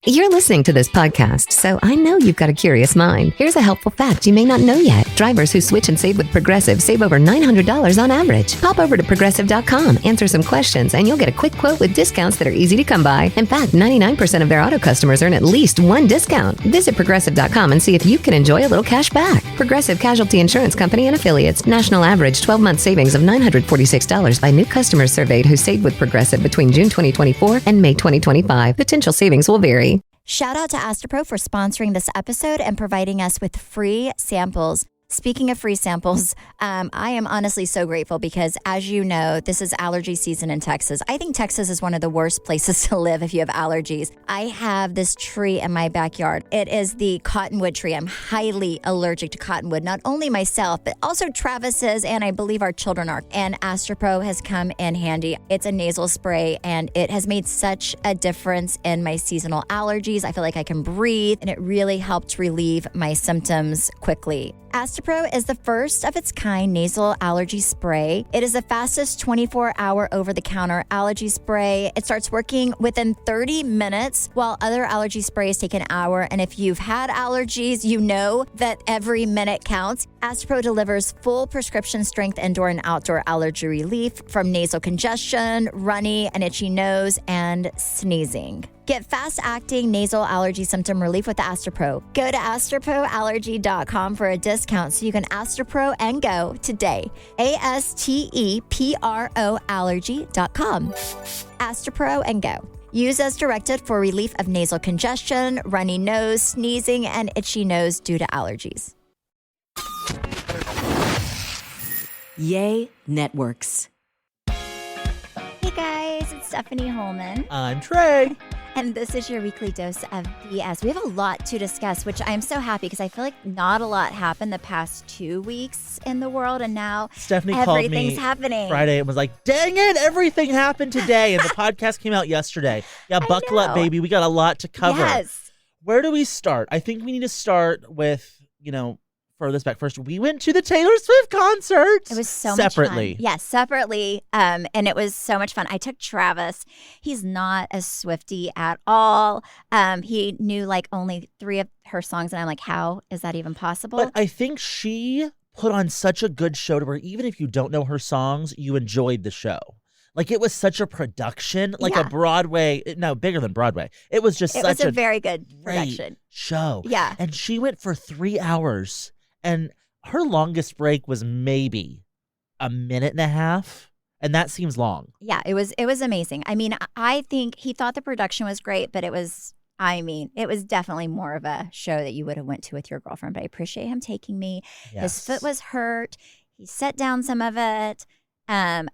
You're listening to this podcast, so I know you've got a curious mind. Here's a helpful fact you may not know yet. Drivers who switch and save with Progressive save over $900 on average. Pop over to Progressive.com, answer some questions, and you'll get a quick quote with discounts that are easy to come by. In fact, 99% of their auto customers earn at least one discount. Visit Progressive.com and see if you can enjoy a little cash back. Progressive Casualty Insurance Company and Affiliates. National average 12-month savings of $946 by new customers surveyed who saved with Progressive between June 2024 and May 2025. Potential savings will vary. Shout out to Astapro for sponsoring this episode and providing us with free samples. Speaking of free samples, I am honestly so grateful because, as you know, this is allergy season in Texas. I think Texas is one of the worst places to live if you have allergies. I have this tree in my backyard. It is the cottonwood tree. I'm highly allergic to cottonwood, not only myself, but also Travis is, and I believe our children are. And Astapro has come in handy. It's a nasal spray, and it has made such a difference in my seasonal allergies. I feel like I can breathe, and it really helped relieve my symptoms quickly. Astapro is the first of its kind nasal allergy spray. It is the fastest 24-hour over-the-counter allergy spray. It starts working within 30 minutes, while other allergy sprays take an hour. And if you've had allergies, you know that every minute counts. Astapro delivers full prescription strength indoor and outdoor allergy relief from nasal congestion, runny and itchy nose, and sneezing. Get fast-acting nasal allergy symptom relief with Astapro. Go to astaproallergy.com for a discount so you can Astapro and go today. ASTEPRO allergy.com. Astapro and go. Use as directed for relief of nasal congestion, runny nose, sneezing, and itchy nose due to allergies. Yay Networks. Hey guys, it's Stephanie Hollman. I'm Trey. And this is your weekly dose of BS. We have a lot to discuss, which I am so happy because I feel like not a lot happened the past 2 weeks in the world, and now Stephanie called me happening. Friday and was like, dang it, everything happened today. And the podcast came out yesterday. Yeah, buckle up, baby. We got a lot to cover. Yes. Where do we start? I think we need to start with, furthest back first. We went to the Taylor Swift concert. It was so separately. much fun. Yes, separately. And it was so much fun. I took Travis. He's not a Swiftie at all. He knew like only 3 of her songs. And I'm like, how is that even possible? But I think she put on such a good show to where even if you don't know her songs, you enjoyed the show. Like, it was such a production, like a Broadway, no, bigger than Broadway. It was just such a very good production show. Yeah. And she went for 3 hours. And her longest break was maybe a minute and a half, and that seems long. Yeah, it was amazing. I mean, I think he thought the production was great, but it was definitely more of a show that you would have went to with your girlfriend. But I appreciate him taking me. Yes. His foot was hurt. He set down some of it. I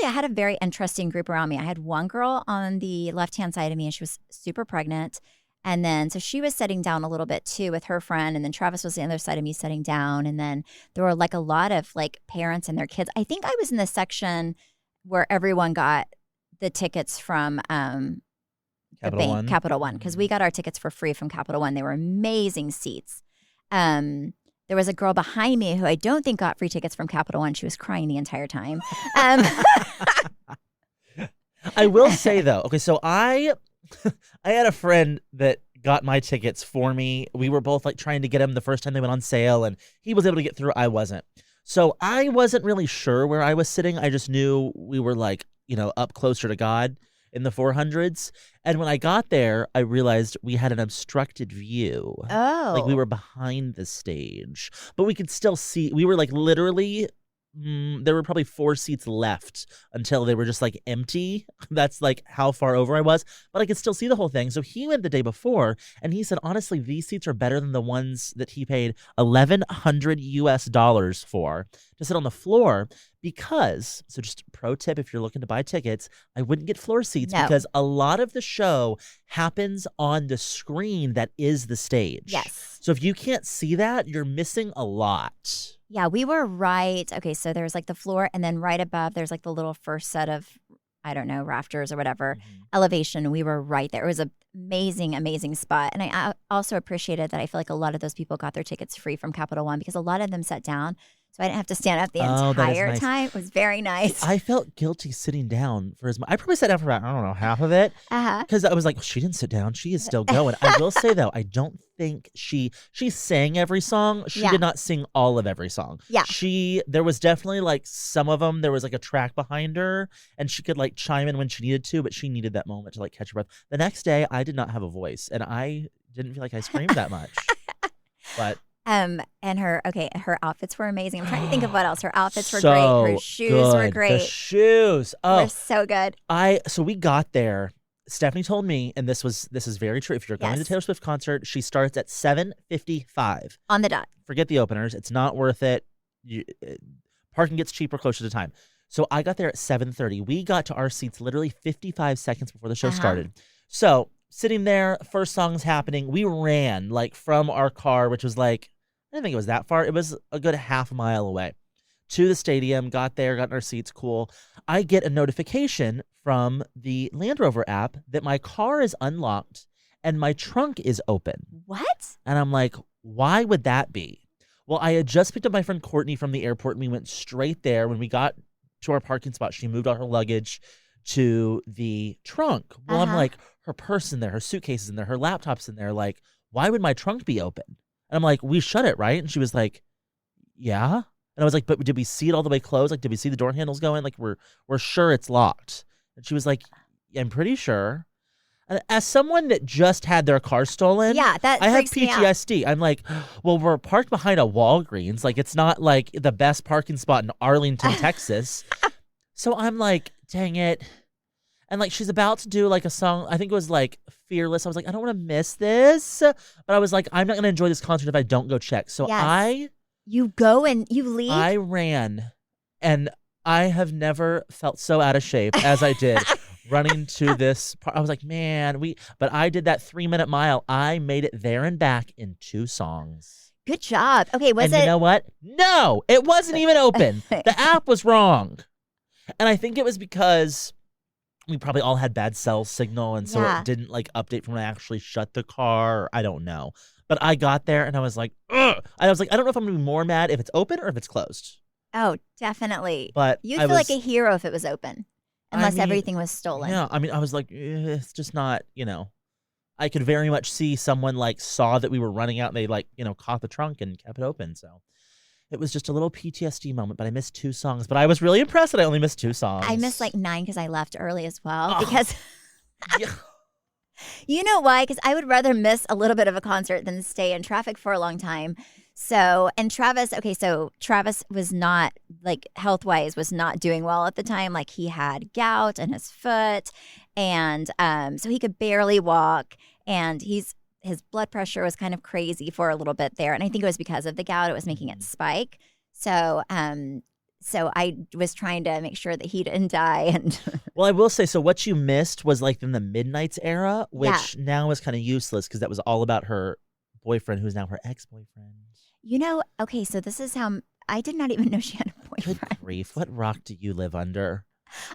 had a very interesting group around me. I had one girl on the left-hand side of me, and she was super pregnant. And then, so she was sitting down a little bit too with her friend. And then Travis was on the other side of me sitting down. And then there were like a lot of like parents and their kids. I think I was in the section where everyone got the tickets from Capital One, because we got our tickets for free from Capital One. They were amazing seats. There was a girl behind me who I don't think got free tickets from Capital One. She was crying the entire time. I will say though, okay, so I had a friend that got my tickets for me. We were both like trying to get them the first time they went on sale, and he was able to get through. I wasn't. So I wasn't really sure where I was sitting. I just knew we were like, up closer to God in the 400s. And when I got there, I realized we had an obstructed view. Oh. Like we were behind the stage, but we could still see. We were like literally there were probably 4 seats left until they were just like empty. That's like how far over I was, but I could still see the whole thing. So he went the day before and he said, honestly, these seats are better than the ones that he paid $1,100 for to sit on the floor because, so just pro tip, if you're looking to buy tickets, I wouldn't get floor seats because a lot of the show happens on the screen that is the stage. Yes. So if you can't see that, you're missing a lot. Yeah, we were right. Okay, so there's like the floor, and then right above, there's like the little first set of, I don't know, rafters or whatever, elevation. We were right there. It was an amazing, amazing spot. And I also appreciated that I feel like a lot of those people got their tickets free from Capital One because a lot of them sat down So I didn't have to stand up the that is entire nice. time. It was very nice. I felt guilty sitting down for as much. I probably sat down for about, I don't know, half of it. Because I was like, she didn't sit down. She is still going. I will say, though, I don't think she sang every song. She did not sing all of every song. Yeah. There was definitely like some of them, there was like a track behind her and she could like chime in when she needed to, but she needed that moment to like catch her breath. The next day, I did not have a voice and I didn't feel like I screamed that much. But and her outfits were amazing. I'm trying to think of what else. Her outfits were so great. Her shoes were good. great. The shoes. Oh, were so good. So we got there. Stephanie told me, and this is very true. If you're going to Taylor Swift concert, she starts at 7:55 on the dot. Forget the openers; it's not worth it. Parking gets cheaper closer to time. So I got there at 7:30. We got to our seats literally 55 seconds before the show started. So sitting there, first song's happening. We ran like from our car, which was like, I didn't think it was that far. It was a good half mile away to the stadium. Got there, got in our seats. Cool. I get a notification from the Land Rover app that my car is unlocked and my trunk is open. What? And I'm like, why would that be? Well, I had just picked up my friend Courtney from the airport and we went straight there. When we got to our parking spot, she moved all her luggage to the trunk. Well, I'm like, her purse in there, her suitcase is in there, her laptop's in there. Like, why would my trunk be open? And I'm like, we shut it, right? And she was like, yeah. And I was like, but did we see it all the way closed? Like, did we see the door handles going? Like, we're sure it's locked. And she was like, I'm pretty sure. And as someone that just had their car stolen, I have PTSD. I'm like, well, we're parked behind a Walgreens. Like, it's not like the best parking spot in Arlington, Texas. So I'm like, dang it. And like, she's about to do like a song. I think it was like Fearless. I was like, I don't want to miss this. But I was like, I'm not going to enjoy this concert if I don't go check. So you go and you leave? I ran, and I have never felt so out of shape as I did running to this part. I was like, man, but I did that 3-minute mile. I made it there and back in 2 songs. Good job. Okay, you know what? No, it wasn't even open. The app was wrong. And I think it was because we probably all had bad cell signal, and so it didn't like update from when I actually shut the car. Or I don't know. But I got there and I was like, ugh. I was like, I don't know if I'm gonna be more mad if it's open or if it's closed. Oh, definitely. But you'd feel like a hero if it was open, unless everything was stolen. Yeah, I mean, I was like, it's just not, I could very much see someone like saw that we were running out and they like, caught the trunk and kept it open. So it was just a little PTSD moment, but I missed 2 songs. But I was really impressed that I only missed 2 songs. I missed like 9 because I left early as well. Because yeah. You know why? Because I would rather miss a little bit of a concert than stay in traffic for a long time. So Travis was not, like, health-wise, was not doing well at the time. Like, he had gout in his foot, and so he could barely walk, and his blood pressure was kind of crazy for a little bit there. And I think it was because of the gout. It was making it spike. So I was trying to make sure that he didn't die. And well, I will say, so what you missed was like in the Midnights era, which now is kind of useless because that was all about her boyfriend, who's now her ex-boyfriend. Okay, so this is how I did not even know she had a boyfriend. Good grief, what rock do you live under?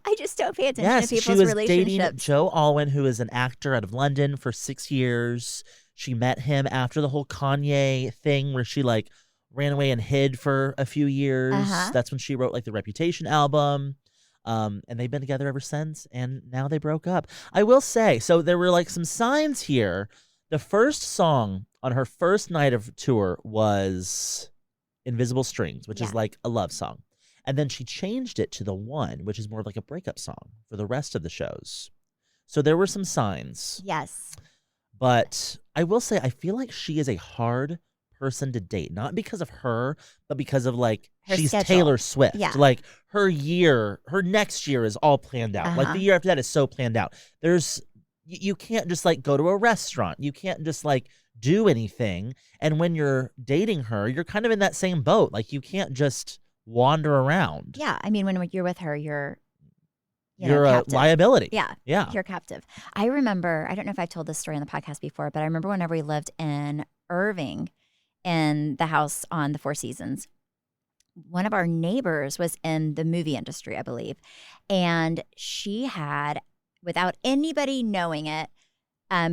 I just don't pay attention to people's relationships. She was dating Joe Alwyn, who is an actor out of London, for 6 years. She met him after the whole Kanye thing where she like ran away and hid for a few years. That's when she wrote like the Reputation album. And they've been together ever since, and now they broke up. I will say, so there were like some signs here. The first song on her first night of tour was Invisible Strings, which is like a love song. And then she changed it to The One, which is more like a breakup song for the rest of the shows. So there were some signs. Yes. But I will say, I feel like she is a hard person to date, not because of her, but because of like she's schedule. Taylor Swift. Yeah. Like her next year is all planned out. Like the year after that is so planned out. You can't just like go to a restaurant. You can't just like do anything. And when you're dating her, you're kind of in that same boat. Like you can't just wander around. Yeah, I mean, when you're with her, you're a liability. Yeah. You're captive. I remember, I don't know if I told this story on the podcast before, but I remember whenever we lived in Irving in the house on the Four Seasons, one of our neighbors was in the movie industry, I believe. And she had, without anybody knowing it,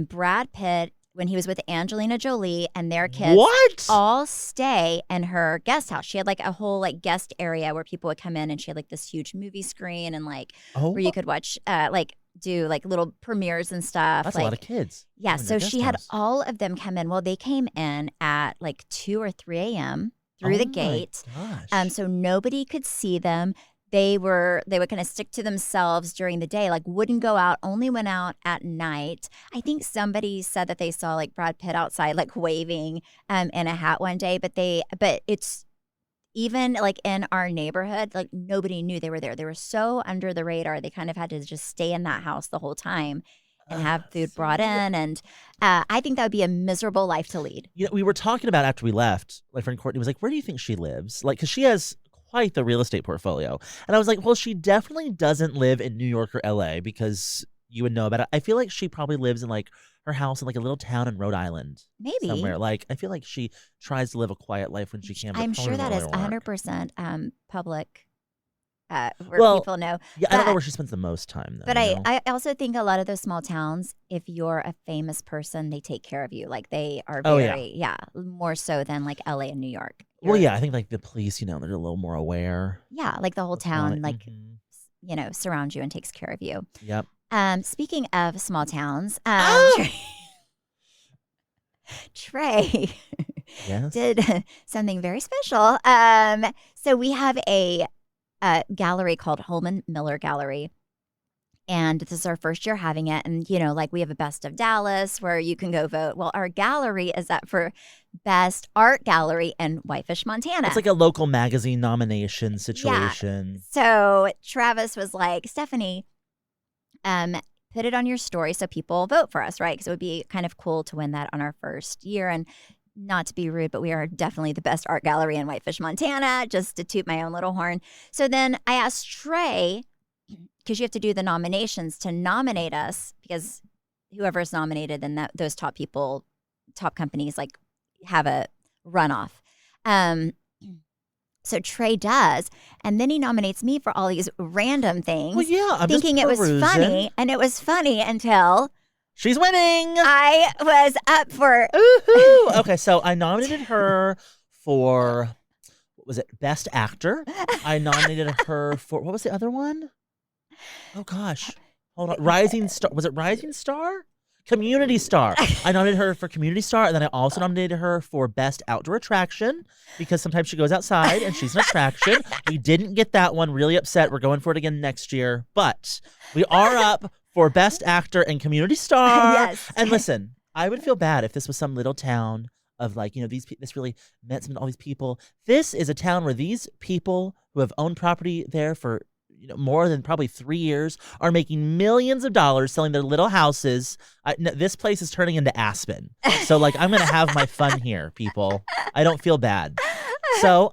Brad Pitt when he was with Angelina Jolie and their kids What? all stay in her guest house. She had like a whole like guest area where people would come in, and she had like this huge movie screen and like where you could watch like do like little premieres and stuff. That's like, a lot of kids. Yeah, in so your she guest had house. all of them come in. Well, they came in at like 2 or 3 a.m. through the gate. Gosh. So nobody could see them. They would kind of stick to themselves during the day, like wouldn't go out, only went out at night. I think somebody said that they saw like Brad Pitt outside, like waving in a hat one day, but it's even like in our neighborhood, like nobody knew they were there. They were so under the radar. They kind of had to just stay in that house the whole time and have food brought in. And I think that would be a miserable life to lead. You know, we were talking about after we left, my friend Courtney was like, where do you think she lives? Like, because she has quite the real estate portfolio. And I was like, well, she definitely doesn't live in New York or LA because you would know about it. I feel like she probably lives in like her house in like a little town in Rhode Island. Maybe. Somewhere. Like, I feel like she tries to live a quiet life when she can. But I'm probably sure that is doesn't really work. 100% public where Well, people know. Yeah, I don't know But- where she spends the most time, though. But you know? I also think a lot of those small towns, if you're a famous person, they take care of you. Like they are Oh, yeah. very, more so than like LA and New York. Well, You're- yeah, I think like the police, you know, they're a little more aware. Yeah, like the whole of how town, it- like, Mhm. surrounds you and takes care of you. Yep. Speaking of small towns, Ah! Trey Yes. did something very special. So we have a gallery called Hollman Miller Gallery. And this is our first year having it. And, like we have a Best of Dallas where you can go vote. Well, our gallery is up for Best Art Gallery in Whitefish, Montana. It's like a local magazine nomination situation. So Travis was like, Stephanie, put it on your story so people vote for us, right? Because it would be kind of cool to win that on our first year. And not to be rude, but we are definitely the best art gallery in Whitefish, Montana, just to toot my own little horn. So then I asked Trey, because you have to do the nominations to nominate us, because whoever's nominated, then those top companies like have a runoff. So Trey does, and then he nominates me for all these random things. Well, yeah, I'm thinking just it was perusing. funny, and it was funny until She's winning. I was up for. Ooh. Okay, so I nominated her for, what was it, Best Actor. I nominated her for, what was the other one? Oh, gosh. Hold on. Rising Star. Was it Rising Star? Community Star. I nominated her for Community Star, and then I also nominated her for Best Outdoor Attraction because sometimes she goes outside and she's an attraction. We didn't get that one. Really upset. We're going for it again next year. But we are up for Best Actor and Community Star. Yes. And listen, I would feel bad if this was some little town of like, this really meant something to all these people. This is a town where these people who have owned property there for more than probably 3 years are making millions of dollars selling their little houses. This place is turning into Aspen. So like, I'm going to have my fun here, people. I don't feel bad. So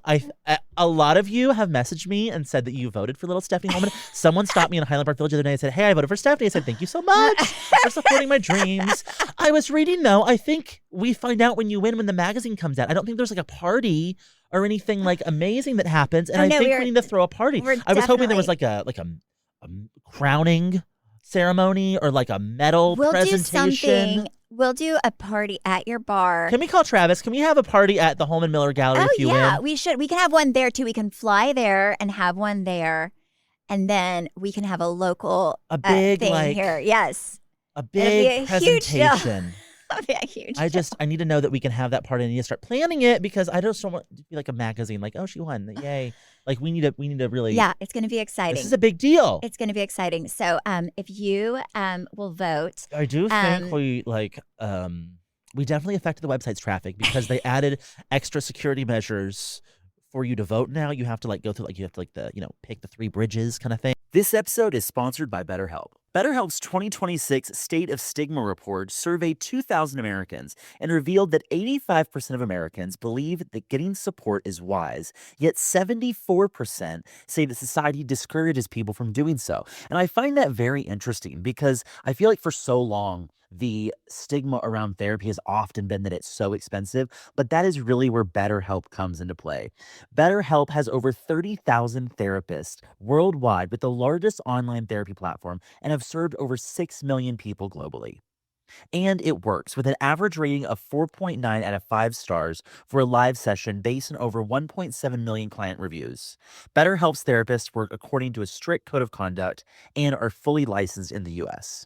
a lot of you have messaged me and said that you voted for little Stephanie Hollman. Someone stopped me in Highland Park Village the other day and said, hey, I voted for Stephanie. I said, thank you so much for supporting my dreams. I was reading though, I think we find out when you win when the magazine comes out. I don't think there's like a party or anything like amazing that happens. And I think we need to throw a party. I was hoping there was like a crowning ceremony or like a medal presentation. We'll do a party at your bar. Can we call Travis? Can we have a party at the Hollman Miller Gallery if you win? We should. We can have one there too. We can fly there and have one there, and then we can have a local big thing here. Yes, a big presentation. Huge a huge. I need to know that we can have that party and I need to start planning it because I just don't want it to be like a magazine, like, oh, she won, yay! Like we need to really. Yeah, it's going to be exciting. This is a big deal. It's going to be exciting. So, if you will vote, I do think we definitely affected the website's traffic because they added extra security measures for you to vote. Now you have to go through pick the 3 bridges kind of thing. This episode is sponsored by BetterHelp. BetterHelp's 2026 State of Stigma report surveyed 2,000 Americans and revealed that 85% of Americans believe that getting support is wise, yet 74% say that society discourages people from doing so. And I find that very interesting because I feel like for so long, the stigma around therapy has often been that it's so expensive, but that is really where BetterHelp comes into play. BetterHelp has over 30,000 therapists worldwide with the largest online therapy platform and have served over 6 million people globally. And it works with an average rating of 4.9 out of 5 stars for a live session based on over 1.7 million client reviews. BetterHelp's therapists work according to a strict code of conduct and are fully licensed in the US.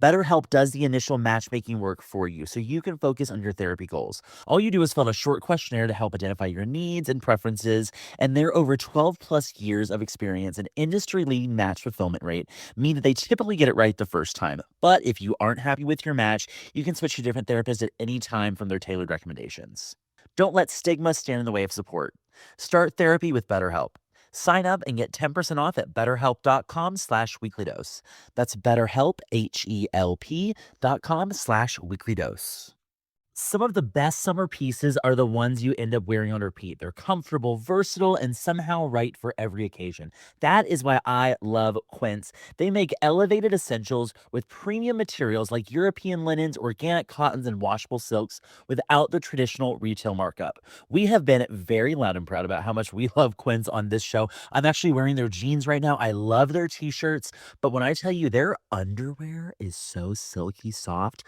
BetterHelp does the initial matchmaking work for you so you can focus on your therapy goals. All you do is fill out a short questionnaire to help identify your needs and preferences, and their over 12 plus years of experience and industry-leading match fulfillment rate mean that they typically get it right the first time. But if you aren't happy with your match, you can switch to different therapists at any time from their tailored recommendations. Don't let stigma stand in the way of support. Start therapy with BetterHelp. Sign up and get 10% off at betterhelp.com/weeklydose. That's BetterHelp, HELP.com/weeklydose. Some of the best summer pieces are the ones you end up wearing on repeat. They're comfortable, versatile, and somehow right for every occasion. That is why I love Quince. They make elevated essentials with premium materials like European linens, organic cottons, and washable silks without the traditional retail markup. We have been very loud and proud about how much we love Quince on this show. I'm actually wearing their jeans right now. I love their t-shirts, but when I tell you their underwear is so silky soft,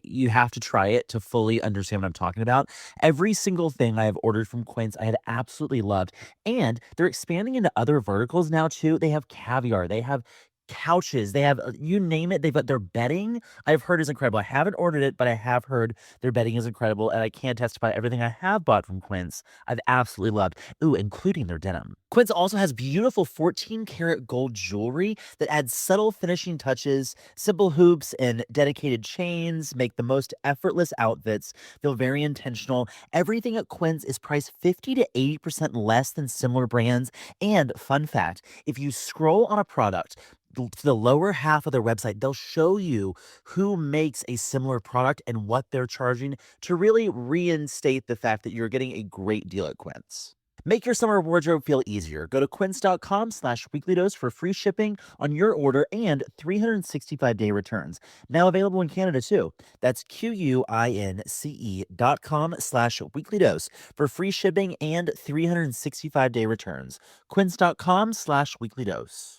you have to try it to fully understand what I'm talking about. Every single thing I have ordered from Quince, I had absolutely loved. And they're expanding into other verticals now too. They have caviar, they have couches, they have you name it. They've got their bedding. I've heard is incredible. I haven't ordered it, but I have heard their bedding is incredible, and I can testify everything I have bought from Quince I've absolutely loved. Ooh, including their denim. Quince also has beautiful 14-karat gold jewelry that adds subtle finishing touches. Simple hoops and dedicated chains make the most effortless outfits feel very intentional. Everything at Quince is priced 50 to 80% less than similar brands. And fun fact, if you scroll on a product to the lower half of their website, they'll show you who makes a similar product and what they're charging to really reinstate the fact that you're getting a great deal at Quince. Make your summer wardrobe feel easier. Go to quince.com/weeklydose for free shipping on your order and 365-day returns. Now available in Canada too. That's QUINCE.com/weeklydose for free shipping and 365-day returns. Quince.com/weeklydose.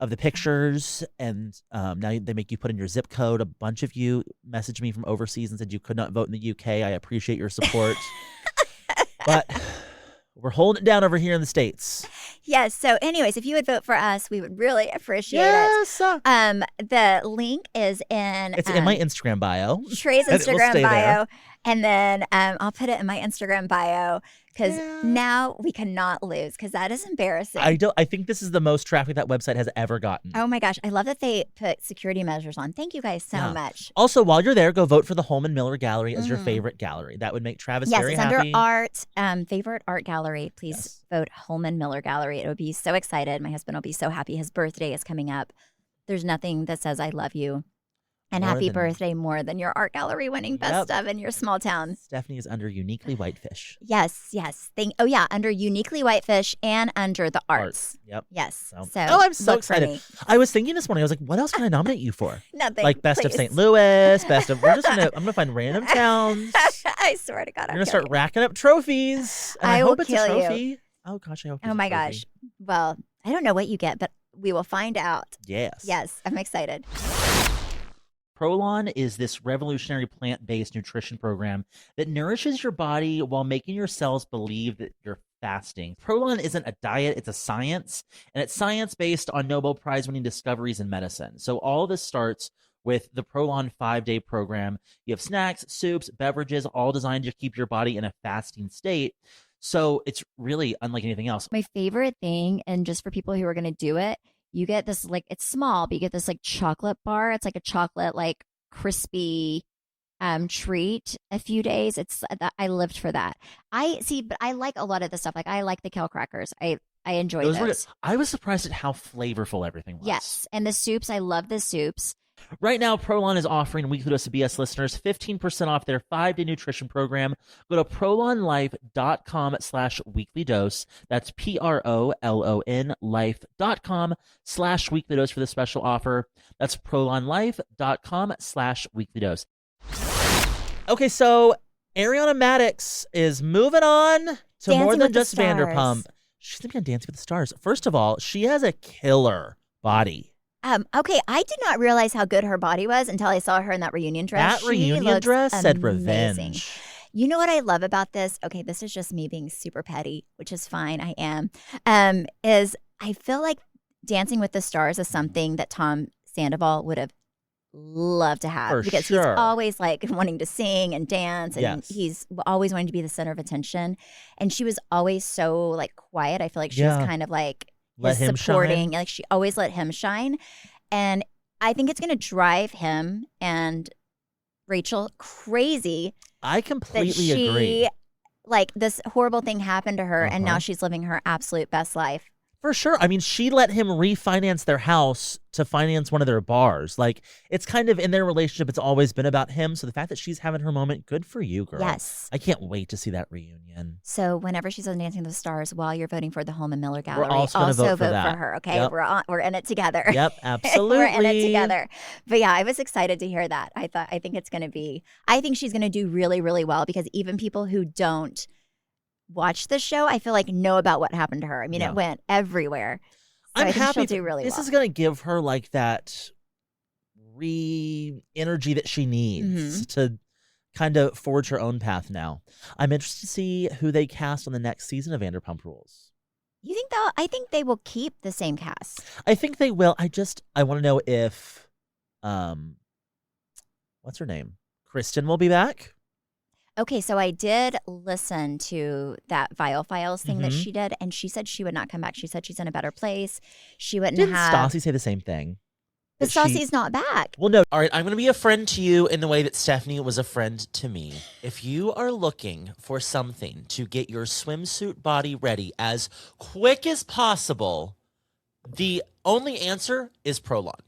Of the pictures, and now they make you put in your zip code. A bunch of you messaged me from overseas and said you could not vote in the UK. I appreciate your support. But we're holding it down over here in the States. Yes. So anyways, if you would vote for us, we would really appreciate it. The link is in... It's in my Instagram bio. Trey's Instagram bio. And then I'll put it in my Instagram bio because now we cannot lose because that is embarrassing. I think this is the most traffic that website has ever gotten. Oh my gosh. I love that they put security measures on. Thank you guys so much. Also, while you're there, go vote for the Hollman Miller Gallery as your favorite gallery. That would make Travis very happy. Yes, it's under art, favorite art gallery. Please vote Hollman Miller Gallery. It would be so excited. My husband will be so happy. His birthday is coming up. There's nothing that says I love you. And happy birthday more than your art gallery winning best of in your small town. Stephanie is under Uniquely Whitefish. Yes. Under Uniquely Whitefish and under the arts. Yep. Yes. So I'm so excited. I was thinking this morning, I was like, what else can I nominate you for? Nothing. Like best of St. Louis, best of, I'm gonna find random towns. I swear to God, I'm gonna start racking up trophies. And I hope it's a trophy. You. Oh gosh, I hope. Oh my gosh. Well, I don't know what you get, but we will find out. Yes. Yes, I'm excited. Prolon is this revolutionary plant-based nutrition program that nourishes your body while making your cells believe that you're fasting. Prolon isn't a diet, it's a science, and it's science based on Nobel Prize-winning discoveries in medicine. So all of this starts with the Prolon 5-day program. You have snacks, soups, beverages, all designed to keep your body in a fasting state. So it's really unlike anything else. My favorite thing, and just for people who are going to do it, you get this, like, it's small, but you get this like chocolate bar. It's like a chocolate, like crispy treat a few days. I lived for that. But I like a lot of the stuff. Like I like the kale crackers. I enjoy those. I was surprised at how flavorful everything was. Yes. And the soups, I love the soups. Right now, Prolon is offering Weekly Dose of BS listeners 15% off their 5-day nutrition program. Go to prolonlife.com/weeklydose. That's PROLON life.com/weeklydose for the special offer. That's prolonlife.com/weeklydose. Okay, so Ariana Madix is moving on to Dancing more than with the just Stars. Vanderpump. She's going to be on Dancing with the Stars. First of all, she has a killer body. Okay, I did not realize how good her body was until I saw her in that reunion dress. That reunion looks dress said amazing. revenge. You know what I love about this? Okay, this is just me being super petty, which is fine. I am. Is I feel like Dancing with the Stars is something that Tom Sandoval would have loved to have For because sure. he's always like wanting to sing and dance, and Yes. he's always wanting to be the center of attention. And she was always so like quiet. I feel like she was Yeah. kind of like Let his him supporting, shine. like she always let him shine. And I think it's going to drive him and Rachel crazy I that completely agree. like this horrible thing happened to her, and now Uh-huh. she's living her absolute best life. For sure. I mean, she let him refinance their house to finance one of their bars. Like, it's kind of in their relationship, it's always been about him. So the fact that she's having her moment, good for you, girl. Yes. I can't wait to see that reunion. So whenever she's on Dancing with the Stars, while you're voting for the Holman Miller Gallery, also gonna vote for that. her. Okay, Yep. we're in it together. Yep, absolutely. We're in it together. But yeah, I was excited to hear that. I think it's going to be. I think she's going to do really, really well because even people who don't watch the show, I feel like know about what happened to her. I mean, Yeah. it went everywhere. So I'm I think happy she'll do really this well. is going to give her like that energy that she needs to kind of forge her own path now. I'm interested to see who they cast on the next season of Vanderpump Rules. You think they'll? I think they will keep the same cast. I think they will. I want to know if what's her name? Kristen will be back. Okay, so I did listen to that Vial Files thing that Mhm. she did, and she said she would not come back. She said she's in a better place. She wouldn't Didn't have. Stassi say the same thing? But That she- Stassi's not back. Well, no. All right, I'm going to be a friend to you in the way that Stephanie was a friend to me. If you are looking for something to get your swimsuit body ready as quick as possible, the only answer is Prolon.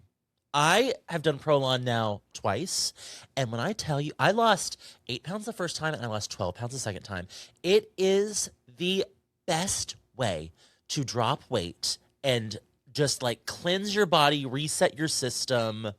I have done Prolon now twice, and when I tell you, I lost 8 pounds the first time and I lost 12 pounds the second time. It is the best way to drop weight and just like cleanse your body, reset your system,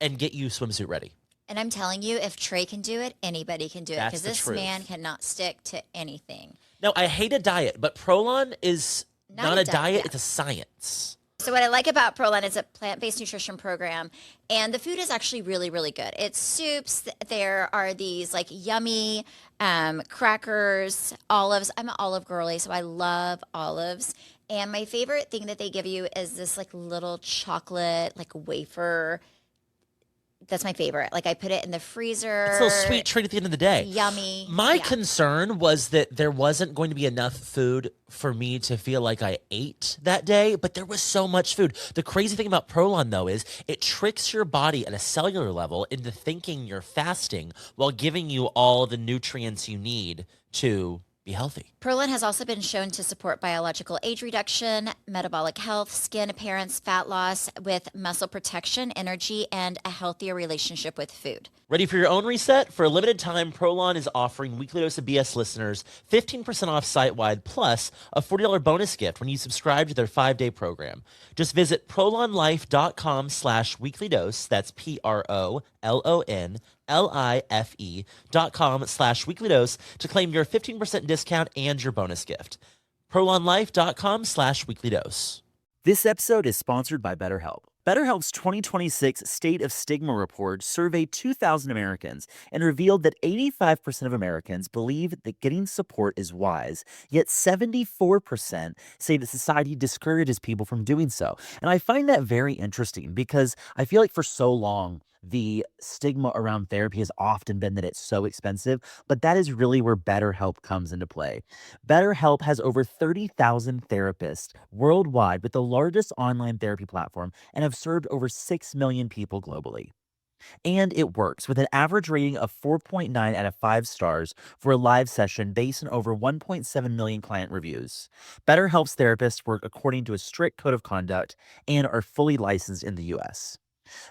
and get you swimsuit ready. And I'm telling you, if Trey can do it, anybody can do it That's because the this truth. man cannot stick to anything. Now, I hate a diet, but Prolon is not a diet, yeah. it's a science. So what I like about Prolon is a plant-based nutrition program, and the food is actually really, really good. It's soups. There are these like yummy crackers, olives. I'm an olive girly, so I love olives. And my favorite thing that they give you is this like little chocolate like wafer. That's my favorite. Like I put it in the freezer. It's a little sweet treat at the end of the day. Yummy. My Yeah. concern was that there wasn't going to be enough food for me to feel like I ate that day, but there was so much food. The crazy thing about Prolon, though, is it tricks your body at a cellular level into thinking you're fasting while giving you all the nutrients you need to be healthy. Prolon has also been shown to support biological age reduction, metabolic health, skin appearance, fat loss, with muscle protection, energy, and a healthier relationship with food. Ready for your own reset? For a limited time, Prolon is offering Weekly Dose of BS listeners 15% off site-wide plus a $40 bonus gift when you subscribe to their 5-day program. Just visit prolonlife.com/weeklydose. That's PROLONLIFE.com/weeklydose to claim your 15% discount and your bonus gift. prolonlife.com/weeklydose. This episode is sponsored by BetterHelp. BetterHelp's 2026 State of Stigma report surveyed 2,000 Americans and revealed that 85% of Americans believe that getting support is wise, yet 74% say that society discourages people from doing so. And I find that very interesting because I feel like for so long, the stigma around therapy has often been that it's so expensive, but that is really where BetterHelp comes into play. BetterHelp has over 30,000 therapists worldwide with the largest online therapy platform and have served over 6 million people globally. And it works with an average rating of 4.9 out of 5 stars for a live session based on over 1.7 million client reviews. BetterHelp's therapists work according to a strict code of conduct and are fully licensed in the US.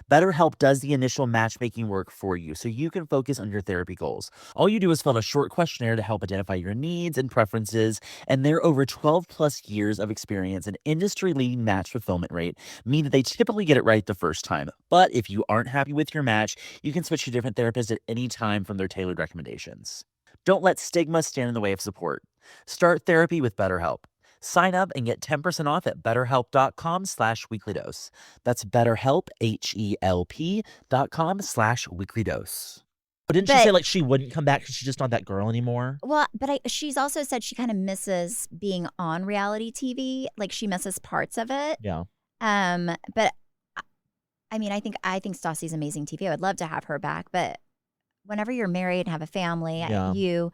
BetterHelp does the initial matchmaking work for you so you can focus on your therapy goals. All you do is fill out a short questionnaire to help identify your needs and preferences, and their over 12 plus years of experience and industry-leading match fulfillment rate mean that they typically get it right the first time. But if you aren't happy with your match, you can switch to different therapists at any time from their tailored recommendations. Don't let stigma stand in the way of support. Start therapy with BetterHelp. Sign up and get 10% off at betterhelp.com/weeklydose. That's BetterHelp, HELP.com/weeklydose. But didn't she But- say like she wouldn't come back because she's just not that girl anymore? Well, but she's also said she kind of misses being on reality TV. Like she misses parts of it. Yeah. But I mean, I think Stassi's amazing TV. I would love to have her back. But whenever you're married and have a family, Yeah. you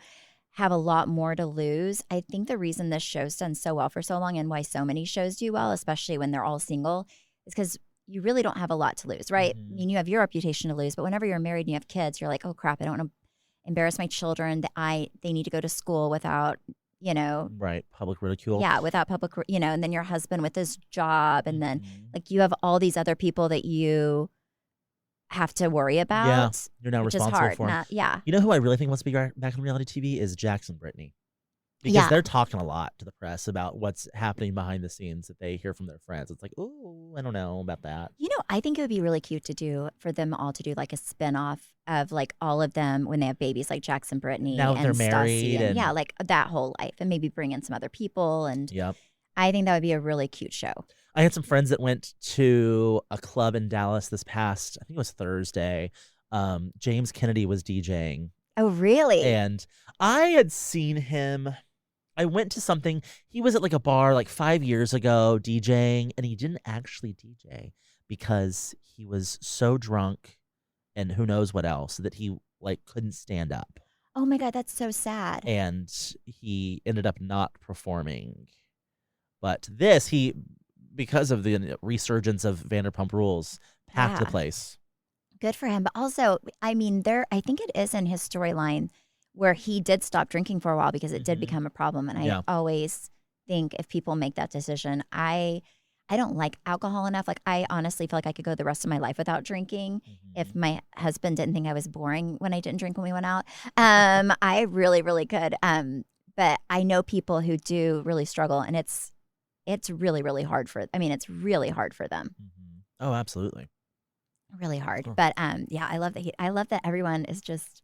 have a lot more to lose. I think the reason this show's done so well for so long and why so many shows do well, especially when they're all single, is because you really don't have a lot to lose, right? Mhm. I mean, you have your reputation to lose, but whenever you're married and you have kids, you're like, oh crap, I don't want to embarrass my children. They need to go to school without, Right. Public ridicule. yeah, without public, and then your husband with his job, and then Mhm. like you have all these other people that you have to worry about. You're now which is responsible hard. for 'em. Yeah. You know who I really think wants to be back on reality TV is Jackson Brittany. Because Yeah. they're talking a lot to the press about what's happening behind the scenes that they hear from their friends. It's like, oh, I don't know about that. I think it would be really cute for them all to do like a spinoff of like all of them when they have babies, like Jackson Brittany Now and they're Stassi, married and- yeah, like that whole life, and maybe bring in some other people. And Yep. I think that would be a really cute show. I had some friends that went to a club in Dallas this past, I think it was Thursday. James Kennedy was DJing. Oh, really? And I had seen him. I went to something. He was at like a bar like 5 years ago DJing, and he didn't actually DJ because he was so drunk and who knows what else that he like couldn't stand up. Oh my God, that's so sad. And he ended up not performing. But he, because of the resurgence of Vanderpump Rules, packed the Yeah. place. Good for him. But also, I mean, I think it is in his storyline where he did stop drinking for a while because it did Mhm. become a problem. And Yeah. I always think if people make that decision, I don't like alcohol enough. Like I honestly feel like I could go the rest of my life without drinking if my husband didn't think I was boring when I didn't drink when we went out. I really, really could. But I know people who do really struggle, and it's really, really hard it's really hard for them. Mhm. Oh, absolutely. Really hard. Cool. But yeah, I love that everyone is just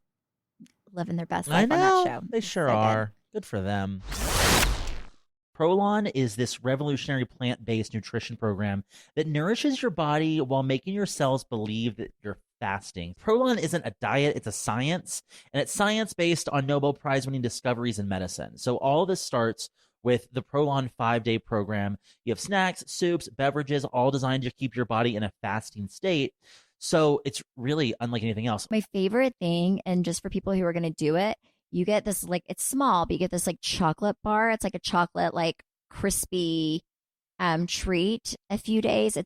living their best I life on know. that show. They It's sure so good. are. Good for them. Prolon is this revolutionary plant-based nutrition program that nourishes your body while making your cells believe that you're fasting. Prolon isn't a diet, it's a science, and it's science based on Nobel Prize-winning discoveries in medicine. So all this starts with the Prolon 5-day program. You have snacks, soups, beverages, all designed to keep your body in a fasting state. So it's really unlike anything else. My favorite thing, and just for people who are going to do it, you get this like, it's small, but you get this like chocolate bar. It's like a chocolate, like crispy treat a few days.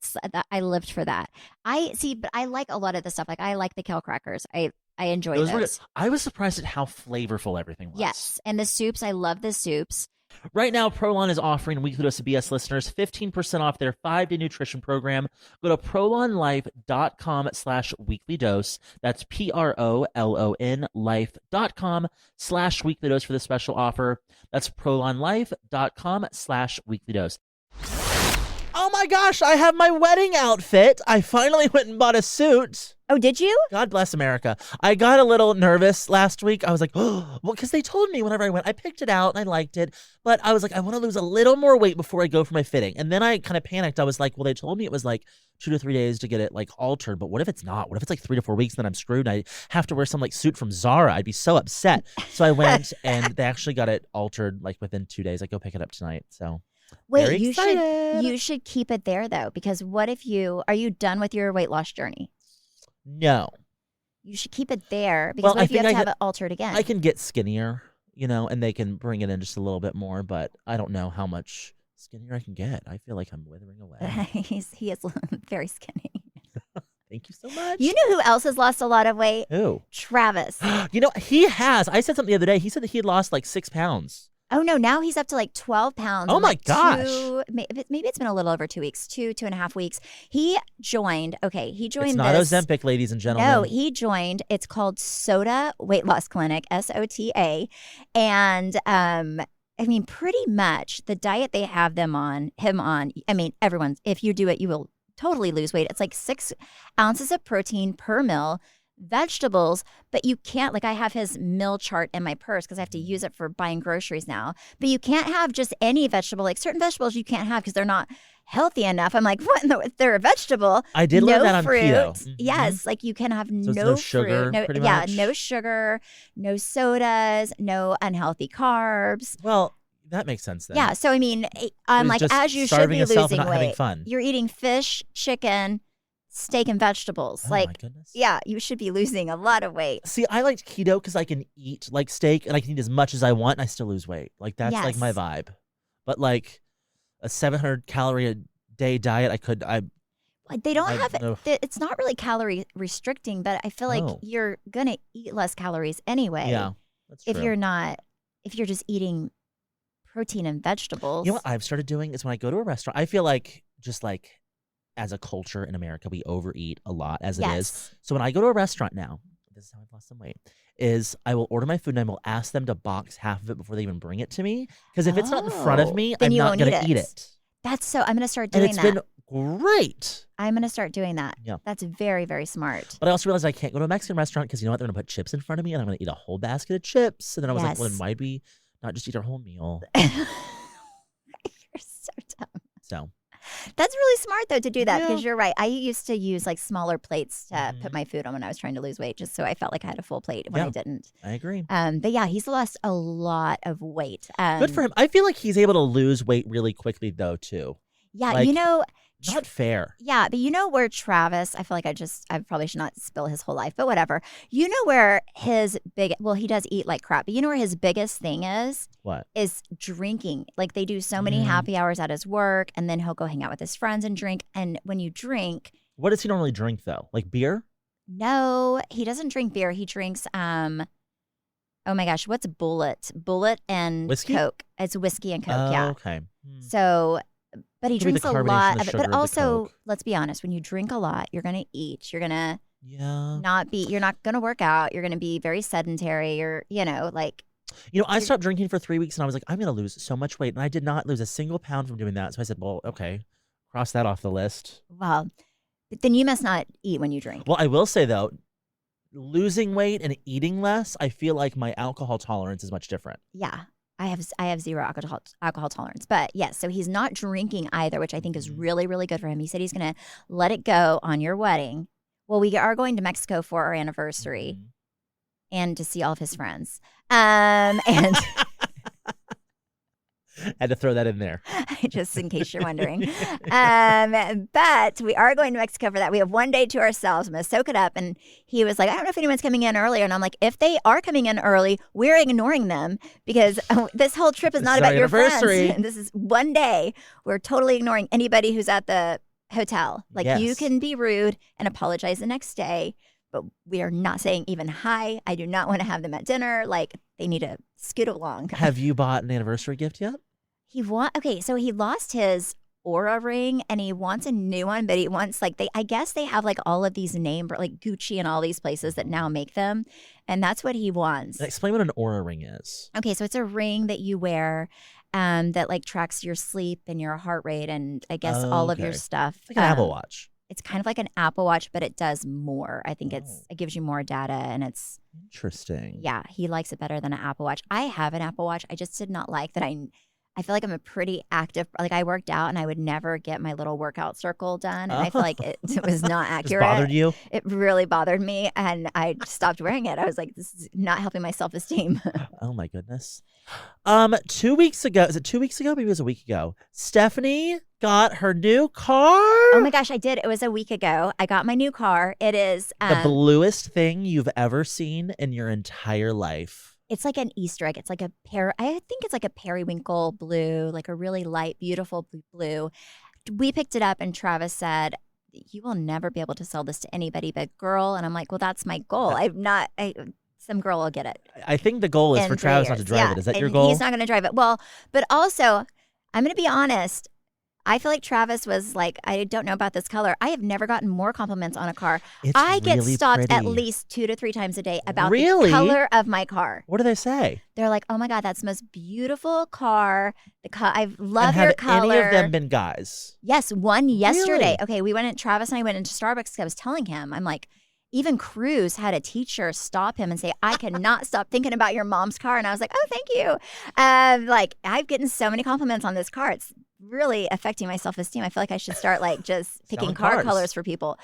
I lived for that. But I like a lot of the stuff. Like I like the kale crackers. I enjoy Those were good. those. I was surprised at how flavorful everything was. Yes. And the soups, I love the soups. Right now, Prolon is offering Weekly Dose of BS listeners 15% off their 5-day nutrition program. Go to prolonlife.com/weeklydose. That's PROLON life.com/weeklydose for the special offer. That's prolonlife.com/weeklydose. Oh my gosh, I have my wedding outfit. I finally went and bought a suit. Oh, did you? God bless America. I got a little nervous last week. I was like, oh, well, because they told me whenever I went, I picked it out and I liked it. But I was like, I want to lose a little more weight before I go for my fitting. And then I kind of panicked. I was like, well, they told me it was like 2 to 3 days to get it like altered. But what if it's not? What if it's like 3 to 4 weeks and then I'm screwed and I have to wear some like suit from Zara? I'd be so upset. So I went and they actually got it altered like within 2 days. I go pick it up tonight. So Wait, very excited. you should keep it there though, because what if are you done with your weight loss journey? No. You should keep it there because Well, what I if you think have I to have could- it altered again? I can get skinnier, and they can bring it in just a little bit more, but I don't know how much skinnier I can get. I feel like I'm withering away. He is very skinny. Thank you so much. You know who else has lost a lot of weight? Who? Travis. He has. I said something the other day. He said that he had lost like 6 pounds. Oh no, now he's up to like 12 pounds. Oh in, my like, gosh. Maybe it's been a little over 2 weeks, 2.5 weeks. He joined It's not this. Ozempic, ladies and gentlemen. No, he joined. It's called Soda Weight Loss Clinic, SOTA. And I mean, pretty much the diet they have him on, I mean, if you do it, you will totally lose weight. It's like 6 ounces of protein per meal. vegetables, but you can't, like I have his meal chart in my purse because I have to use it for buying groceries now. But you can't have just any vegetable. Like certain vegetables you can't have because they're not healthy enough. I'm like, what? If they're a vegetable, I did learn that on fruit. keto. Mm-hmm. Yes, like you can have So no sugar, fruit, pretty much? no sugar, no sodas, no unhealthy carbs. Well, that makes sense then. Yeah, so I mean, I'm like, just as you should starving be yourself losing and not having weight, fun. you're eating fish, chicken, steak, and vegetables. Oh my like, goodness. yeah, you should be losing a lot of weight. See, I liked keto because I can eat like steak and I can eat as much as I want and I still lose weight. Like that's like my Yes. vibe. But like a 700 calorie a day diet, They don't I have don't know. it's not really calorie restricting, but I feel like Oh. you're gonna eat less calories anyway. Yeah, that's true. If you're just eating protein and vegetables. You know what I've started doing is when I go to a restaurant, I feel like just like as a culture in America, we overeat a lot as it is. Yes. So when I go to a restaurant now, this is how I've lost some weight, is I will order my food and I will ask them to box half of it before they even bring it to me. Because if it's not in front of Oh, me, then I'm you not won't going to eat eat it. it. That's so I'm gonna start And doing it's that. been great. I'm gonna start doing that. Yeah. That's very, very smart. But I also realized I can't go to a Mexican restaurant because you know what? They're going to put chips in front of me and I'm going to eat a whole basket of chips. And then I was like, well, then Yes. why'd we not just eat our whole meal? You're so dumb. So, That's really smart though to do that because Yeah. you're right. I used to use like smaller plates to Mhm. put my food on when I was trying to lose weight, just so I felt like I had a full plate when I Yeah. didn't. I agree. But yeah, he's lost a lot of weight. Good for him. I feel like he's able to lose weight really quickly, though, too. Yeah, Like, you know, Not fair. yeah, but you know where Travis, I feel like I probably should not spill his whole life, but whatever. You know where he does eat like crap, but you know where his biggest thing is What? drinking. Like they do so many Mm. happy hours at his work and then he'll go hang out with his friends and drink. And when you drink, What does he normally drink, though? Like beer? no, he doesn't drink beer. He drinks, oh my gosh, what's Bullet? Bullet and Whiskey? Coke. It's whiskey and Coke, Oh, yeah. okay. So, but he Could be the drinks a carbonation lot and of the it. sugar of But the also, Coke. let's be honest, when you drink a lot, you're going to eat. You're going to Yeah. you're not going to work out. You're going to be very sedentary or, like, You know, I stopped drinking for 3 weeks and I was like, I'm going to lose so much weight. And I did not lose a single pound from doing that. So I said, well, okay, cross that off the list. well, but then you must not eat when you drink. Well, I will say, though, losing weight and eating less, I feel like my alcohol tolerance is much different. Yeah. I have zero alcohol tolerance. But yes, so he's not drinking either, which I think is really, really good for him. He said he's going to let it go on your wedding. Well, we are going to Mexico for our anniversary Mhm. and to see all of his friends. And Had to throw that in there. just in case you're wondering. But we are going to Mexico for that. We have one day to ourselves. I'm going to soak it up. And he was like, I don't know if anyone's coming in earlier. And I'm like, if they are coming in early, we're ignoring them because this whole trip is This not is about our your friends. anniversary. And this is one day. We're totally ignoring anybody who's at the hotel. Like you Yes. can be rude and apologize the next day. But we are not saying even hi. I do not want to have them at dinner. Like they need to scoot along. Have you bought an anniversary gift yet? So he lost his Aura ring and he wants a new one, but he wants I guess they have like all of these like Gucci and all these places that now make them. And that's what he wants. And explain what an Aura ring is. Okay, so it's a ring that you wear that like tracks your sleep and your heart rate and I guess all of your Okay. stuff. It's like an Apple Watch. It's kind of like an Apple Watch, but it does more. I think Oh. it gives you more data and it's Interesting. yeah, he likes it better than an Apple Watch. I have an Apple Watch. I just did not like that I feel like I'm a pretty active, like I worked out and I would never get my little workout circle done. And I feel like it was not Just accurate. bothered you? It really bothered me. And I stopped wearing it. I was like, this is not helping my self-esteem. Oh my goodness. 2 weeks ago, is it 2 weeks ago? Maybe it was a week ago. Stephanie got her new car. Oh my gosh, I did. It was a week ago. I got my new car. It is The bluest thing you've ever seen in your entire life. it's like an Easter egg. It's like I think it's like a periwinkle blue, like a really light, beautiful blue. We picked it up and Travis said, you will never be able to sell this to anybody but girl. And I'm like, well, that's my goal. Some girl will get it. I think the goal is in for 3 Travis not to years. drive Yeah, it. Is that and your goal? He's not going to drive it. Well, but also, I'm going to be honest. I feel like Travis was like, I don't know about this color. I have never gotten more compliments on a car. It's I get really stopped at pretty. least 2 to 3 times a day about Really? the color of my car. What do they say? They're like, oh my God, that's the most beautiful car. I love And your have color. any of them been guys? Yes, one yesterday. Really? Okay, Travis and I went into Starbucks. I was telling him, I'm like, even Cruz had a teacher stop him and say, I cannot stop thinking about your mom's car. And I was like, oh, thank you. Like, I've gotten so many compliments on this car. It's really affecting my self-esteem. I feel like I should start like just picking car colors for people.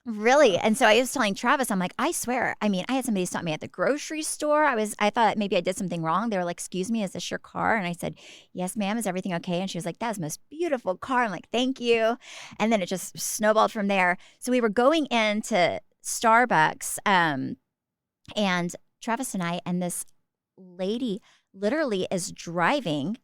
Really. And so I was telling Travis, I'm like, I swear. I mean, I had somebody stop me at the grocery store. I thought maybe I did something wrong. They were like, excuse me, is this your car? And I said, yes, ma'am. Is everything okay? And she was like, that's the most beautiful car. I'm like, thank you. And then it just snowballed from there. So we were going into Starbucks, and Travis and I, and this lady literally is driving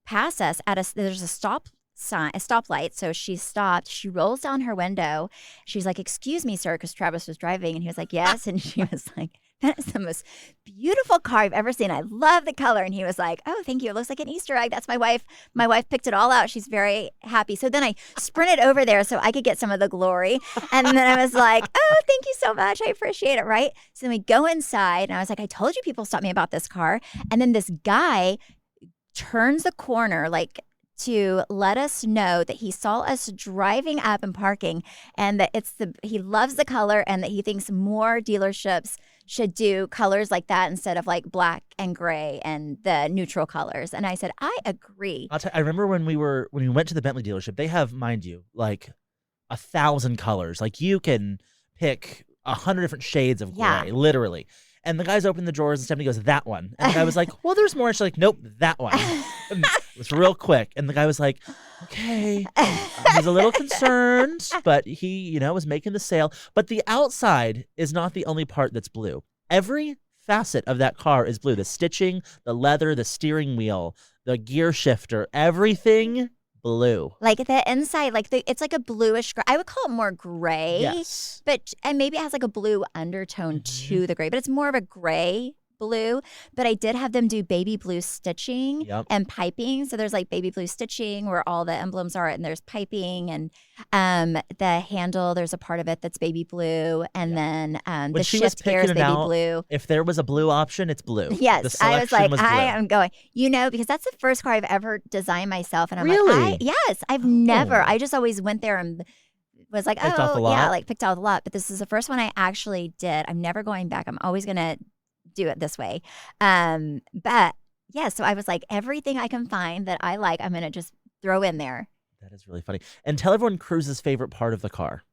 past us there's a stoplight. So she stopped. She rolls down her window. She's like, excuse me, sir, because Travis was driving. And he was like, yes. And she was like, that is the most beautiful car I've ever seen. I love the color. And he was like, oh, thank you. It looks like an Easter egg. That's my wife. My wife picked it all out. She's very happy. So then I sprinted over there so I could get some of the glory. And then I was like, oh, thank you so much. I appreciate it. Right. So then we go inside and I was like, I told you people stopped me about this car. And then this guy turns the corner like to let us know that he saw us driving up and parking, and that he loves the color, and that he thinks more dealerships should do colors like that instead of like black and gray and the neutral colors. And I said, I agree. I remember when we went to the Bentley dealership, they have, mind you, like 1,000 colors. Like you can pick 100 different shades of gray, literally. And the guys opened the drawers and Stephanie goes, that one. And the guy was like, well, there's more. And she's like, nope, that one. And it was real quick. And the guy was like, okay. He's a little concerned, but he, was making the sale. But the outside is not the only part that's blue. Every facet of that car is blue. The stitching, the leather, the steering wheel, the gear shifter, everything blue. Like the inside, it's like a bluish gray. I would call it more gray. Yes. And maybe it has like a blue undertone to the gray, but it's more of a gray blue. But I did have them do baby blue stitching and piping. So there's like baby blue stitching where all the emblems are, and there's piping, and the handle, there's a part of it that's baby blue, and then the shift gear is baby blue. If there was a blue option, it's blue. Yes, I was like, I am going, because that's the first car I've ever designed myself, and I'm like, yes, I've never. I just always went there and was like, picked out the lot. But this is the first one I actually did. I'm never going back. I'm always gonna do it this way. But yeah, so I was like, everything I can find that I like, I'm gonna just throw in there. That is really funny. And tell everyone Cruz's favorite part of the car.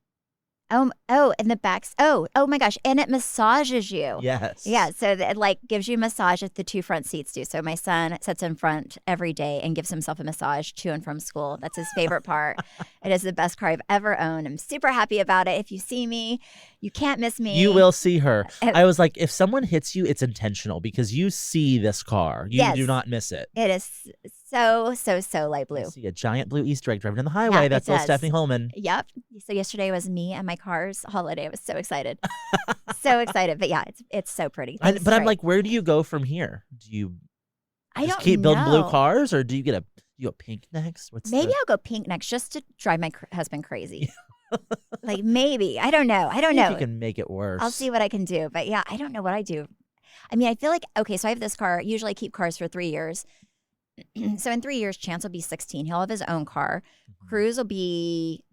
In the backs. Oh my gosh. And it massages you. Yes. Yeah. So it gives you a massage at the two front seats do. So my son sits in front every day and gives himself a massage to and from school. That's his favorite part. It is the best car I've ever owned. I'm super happy about it. If you see me, you can't miss me. You will see her. I was like, if someone hits you, it's intentional because you see this car. You do not miss it. It is so light blue. I see a giant blue Easter egg driving down the highway. That's little Stephanie Hollman. Yep. So yesterday was me and my car's holiday. I was so excited. So excited. But yeah, it's so pretty. But I'm like, where do you go from here? Do you keep building blue cars, or do you get a pink next? Maybe I'll go pink next just to drive my husband crazy. Like maybe. I don't know. You can make it worse. I'll see what I can do. But yeah, I don't know what I do. I mean, I feel like, okay, so I have this car. Usually I keep cars for 3 years. So in 3 years, Chance will be 16. He'll have his own car. Cruz will be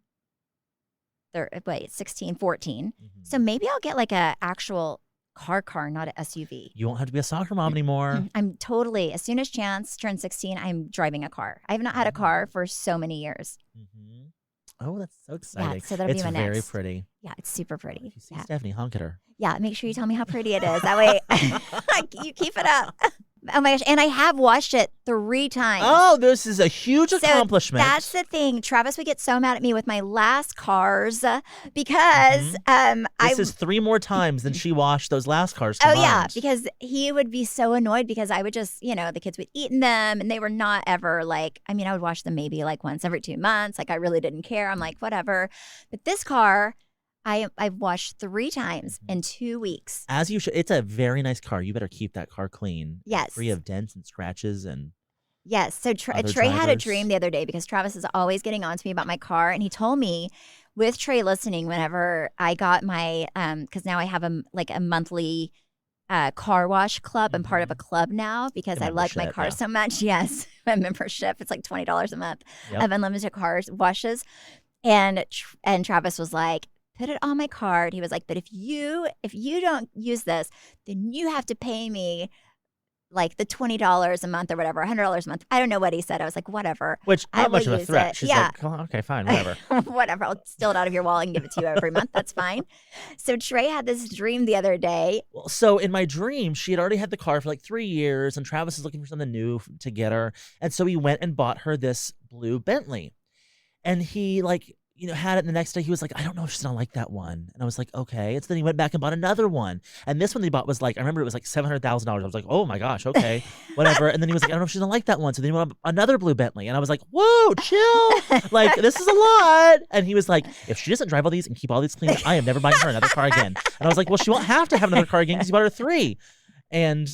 16, 14. So maybe I'll get like a actual car, not an SUV. You won't have to be a soccer mom anymore. I'm totally, as soon as Chance turns 16, I'm driving a car. I have not had a car for so many years. Oh, that's so exciting. Yeah, so that'll be my next. It's very pretty. Yeah, it's super pretty. If you see Stephanie, honk at her. Yeah, make sure you tell me how pretty it is. That way you keep it up. Oh my gosh. And I have washed it 3 times. Oh, this is a huge accomplishment. That's the thing. Travis would get so mad at me with my last cars because this is 3 more times than she washed those last cars combined. Oh yeah, because he would be so annoyed because I would just, the kids would eat in them, and they were not ever like, I would wash them maybe like once every 2 months. Like I really didn't care. I'm like, whatever. But this car, I've washed 3 times in 2 weeks. As you should. It's a very nice car. You better keep that car clean. Yes. Free of dents and scratches and. Yes. So Trey had a dream the other day because Travis is always getting on to me about my car, and he told me, with Trey listening, whenever I got my because now I have a monthly car wash club. I'm part of a club now because I like my car so much. Yes, a membership. It's like $20 a month of unlimited car washes, and Travis was like, put it on my card. He was like, but if you don't use this, then you have to pay me like the $20 a month or whatever, $100 a month. I don't know what he said. I was like, whatever. Which, I not much will of a use threat. it. She's Yeah. like, oh, okay, fine, whatever. Whatever. I'll steal it out of your wallet and give it to you every month. That's fine. So Trey had this dream the other day. Well, so in my dream, she had already had the car for like 3 years, and Travis is looking for something new to get her. And so he went and bought her this blue Bentley. And he had it, and the next day he was like, I don't know if she's gonna like that one. And I was like, okay. And so then he went back and bought another one. And this one they bought was like, I remember it was like $700,000. I was like, oh my gosh, okay, whatever. And then he was like, I don't know if she's gonna like that one. So then he went on another blue Bentley. And I was like, whoa, chill. Like, this is a lot. And he was like, if she doesn't drive all these and keep all these clean, I am never buying her another car again. And I was like, well, she won't have to have another car again because he bought her 3. And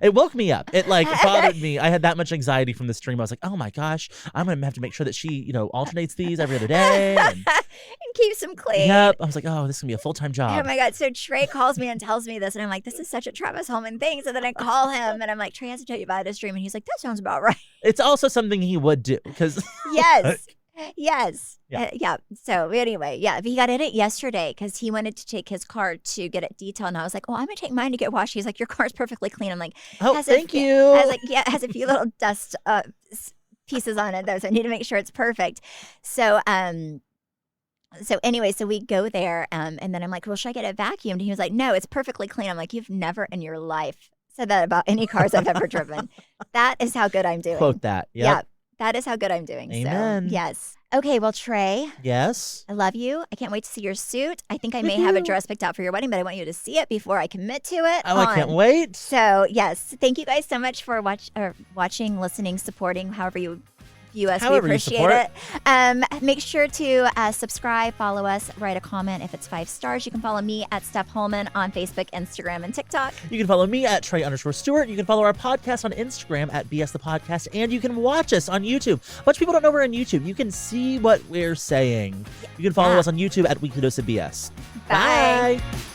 it woke me up. It bothered me. I had that much anxiety from this dream. I was like, oh my gosh, I'm gonna have to make sure that she, alternates these every other day and keeps them clean. Yep. I was like, oh, this is gonna be a full-time job. Oh my God. So Trey calls me and tells me this, and I'm like, this is such a Travis Hollman thing. So then I call him and I'm like, Trey has to tell you about his dream. And he's like, that sounds about right. It's also something he would do because Yes. Yes. Yeah. Yeah. So anyway, he got in it yesterday because he wanted to take his car to get it detailed. And I was like, oh, I'm going to take mine to get washed. He's like, your car's perfectly clean. I'm like, oh, thank you. I was like, yeah, it has a few little dust pieces on it though. So I need to make sure it's perfect. So, anyway, so we go there and then I'm like, well, should I get it vacuumed? And he was like, no, it's perfectly clean. I'm like, you've never in your life said that about any cars I've ever driven. That is how good I'm doing. Quote that. Yep. Yeah. That is how good I'm doing. Amen. So, yes. Okay, well, Trey. Yes. I love you. I can't wait to see your suit. I think I may have a dress picked out for your wedding, but I want you to see it before I commit to it. Oh, I can't wait. So, yes. Thank you guys so much for watching, listening, supporting, however you view us. However we appreciate it. Make sure to subscribe, follow us, write a comment if it's 5 stars. You can follow me at Steph Hollman on Facebook, Instagram, and TikTok. You can follow me at Trey_Stewart. You can follow our podcast on Instagram at BS the Podcast, and you can watch us on YouTube. A bunch of people don't know we're on YouTube. You can see what we're saying. You can follow us on YouTube at Weekly Dose of BS. Bye. Bye.